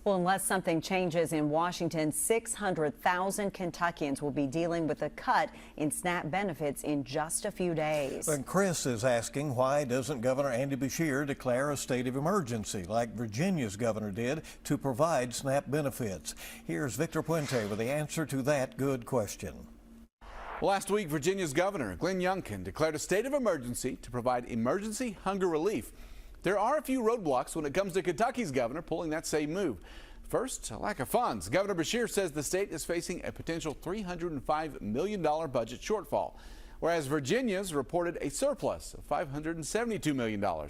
Well, unless something changes in Washington, 600,000 Kentuckians will be dealing with a cut in SNAP benefits in just a few days. And Chris is asking, why doesn't Governor Andy Beshear declare a state of emergency like Virginia's governor did to provide SNAP benefits? Here's Victor Puente with the answer to that good question. Last week, Virginia's Governor Glenn Youngkin declared a state of emergency to provide emergency hunger relief. There are a few roadblocks when it comes to Kentucky's governor pulling that same move. First, a lack of funds. Governor Beshear says the state is facing a potential $305 million budget shortfall, whereas Virginia's reported a surplus of $572 million. Now,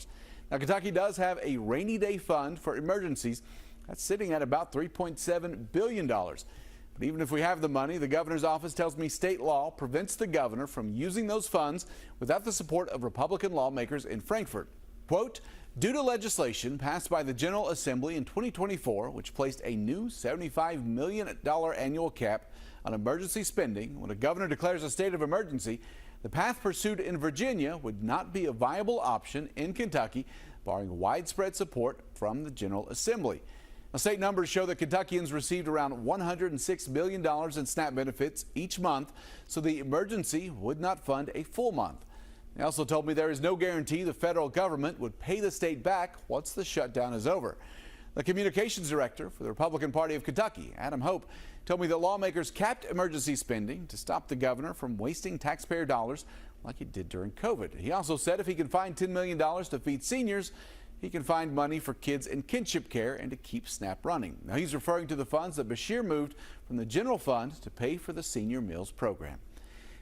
Kentucky does have a rainy day fund for emergencies. That's sitting at about $3.7 billion. But even if we have the money, the governor's office tells me state law prevents the governor from using those funds without the support of Republican lawmakers in Frankfort. Quote, due to legislation passed by the General Assembly in 2024, which placed a new $75 million annual cap on emergency spending when a governor declares a state of emergency, the path pursued in Virginia would not be a viable option in Kentucky, barring widespread support from the General Assembly. Now, state numbers show that Kentuckians received around $106 million in SNAP benefits each month, so the emergency would not fund a full month. They also told me there is no guarantee the federal government would pay the state back once the shutdown is over. The communications director for the Republican Party of Kentucky, Adam Hope, told me that lawmakers capped emergency spending to stop the governor from wasting taxpayer dollars like he did during COVID. He also said if he can find $10 million to feed seniors, he can find money for kids in kinship care and to keep SNAP running. Now, he's referring to the funds that Beshear moved from the general fund to pay for the senior meals program.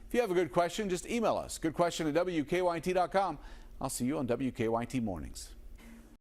If you have a good question, just email us. Goodquestion@WKYT.com. I'll see you on WKYT Mornings.